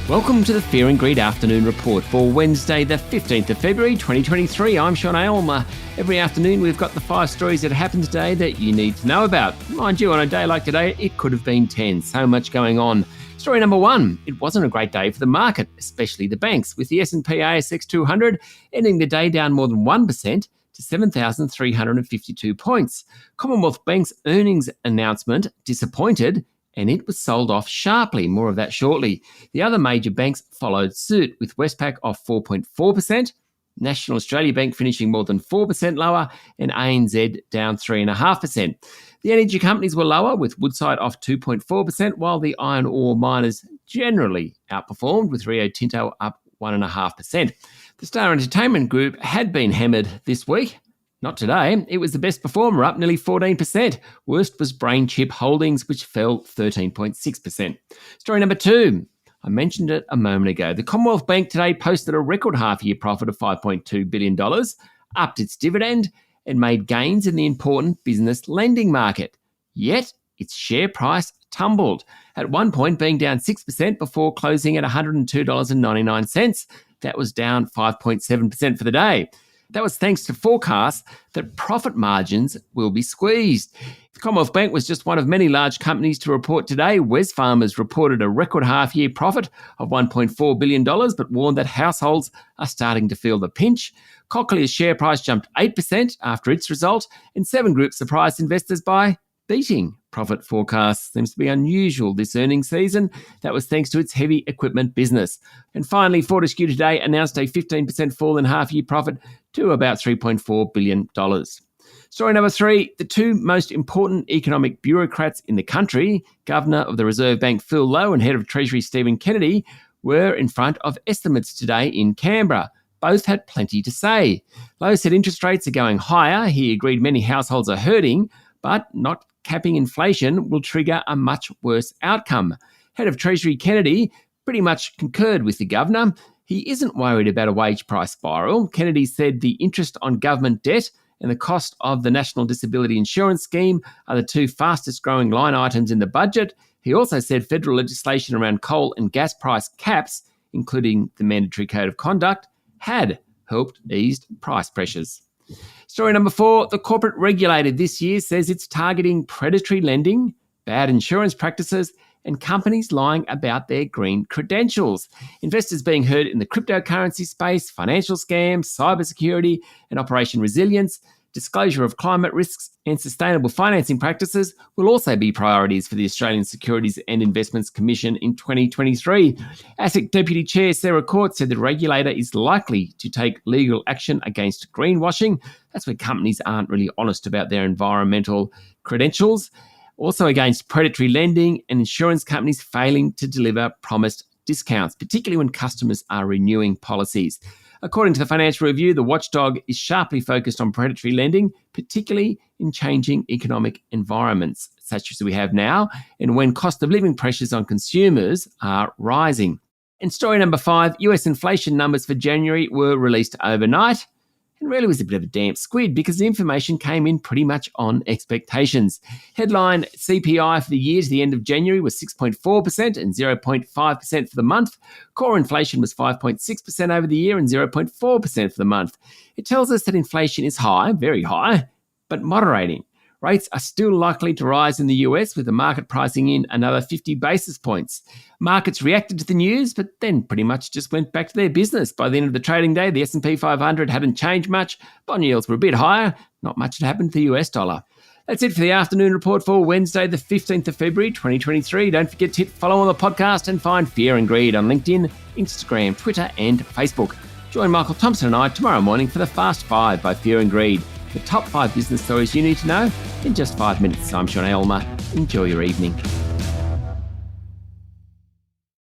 Welcome to the Fear and Greed Afternoon Report for Wednesday, the 15th of February, 2023. I'm Sean Aylmer. Every afternoon, we've got the 5 stories that happened today that you need to know about. Mind you, on a day like today, it could have been 10. So much going on. Story number 1, it wasn't a great day for the market, especially the banks, with the S&P ASX 200 ending the day down more than 1% to 7,352 points. Commonwealth Bank's earnings announcement disappointed, and it was sold off sharply. More of that shortly. The other major banks followed suit, with Westpac off 4.4%, National Australia Bank finishing more than 4% lower, and ANZ down 3.5%. The energy companies were lower, with Woodside off 2.4%, while the iron ore miners generally outperformed, with Rio Tinto up 1.5%. The Star Entertainment Group had been hammered this week. Not today. It was the best performer, up nearly 14%. Worst was BrainChip Holdings, which fell 13.6%. Story number 2. I mentioned it a moment ago. The Commonwealth Bank today posted a record half-year profit of $5.2 billion, upped its dividend, and made gains in the important business lending market. Yet, its share price tumbled, at one point being down 6% before closing at $102.99. That was down 5.7% for the day. That was thanks to forecasts that profit margins will be squeezed. The Commonwealth Bank was just one of many large companies to report today. Wesfarmers reported a record half-year profit of $1.4 billion, but warned that households are starting to feel the pinch. Cochlear's share price jumped 8% after its result, and Seven Group surprised investors by beating profit forecasts. Seems to be unusual this earnings season. That was thanks to its heavy equipment business. And finally, Fortescue today announced a 15% fall in half-year profit to about $3.4 billion. Story number 3, the 2 most important economic bureaucrats in the country, Governor of the Reserve Bank Phil Lowe and Head of Treasury Stephen Kennedy, were in front of estimates today in Canberra. Both had plenty to say. Lowe said interest rates are going higher. He agreed many households are hurting, but not capping inflation will trigger a much worse outcome. Head of Treasury Kennedy pretty much concurred with the governor. He isn't worried about a wage price spiral. Kennedy said the interest on government debt and the cost of the National Disability Insurance Scheme are the 2 fastest growing line items in the budget. He also said federal legislation around coal and gas price caps, including the Mandatory Code of Conduct, had helped ease price pressures. Story number 4, the corporate regulator this year says it's targeting predatory lending, bad insurance practices, and companies lying about their green credentials. Investors being heard in the cryptocurrency space, financial scams, cybersecurity, and operation resilience. Disclosure of climate risks and sustainable financing practices will also be priorities for the Australian Securities and Investments Commission in 2023. ASIC Deputy Chair Sarah Court said the regulator is likely to take legal action against greenwashing. That's where companies aren't really honest about their environmental credentials. Also against predatory lending and insurance companies failing to deliver promised discounts, particularly when customers are renewing policies. According to the Financial Review, the watchdog is sharply focused on predatory lending, particularly in changing economic environments, such as we have now, and when cost of living pressures on consumers are rising. And story number 5, US inflation numbers for January were released overnight, and really was a bit of a damp squid because the information came in pretty much on expectations. Headline CPI for the year to the end of January was 6.4% and 0.5% for the month. Core inflation was 5.6% over the year and 0.4% for the month. It tells us that inflation is high, very high, but moderating. Rates are still likely to rise in the US, with the market pricing in another 50 basis points. Markets reacted to the news, but then pretty much just went back to their business. By the end of the trading day, the S&P 500 hadn't changed much. Bond yields were a bit higher. Not much had happened to the US dollar. That's it for the afternoon report for Wednesday, the 15th of February, 2023. Don't forget to hit follow on the podcast and find Fear and Greed on LinkedIn, Instagram, Twitter, and Facebook. Join Michael Thompson and I tomorrow morning for the Fast 5 by Fear and Greed. The top 5 business stories you need to know in just 5 minutes. I'm Sean Aylmer. Enjoy your evening.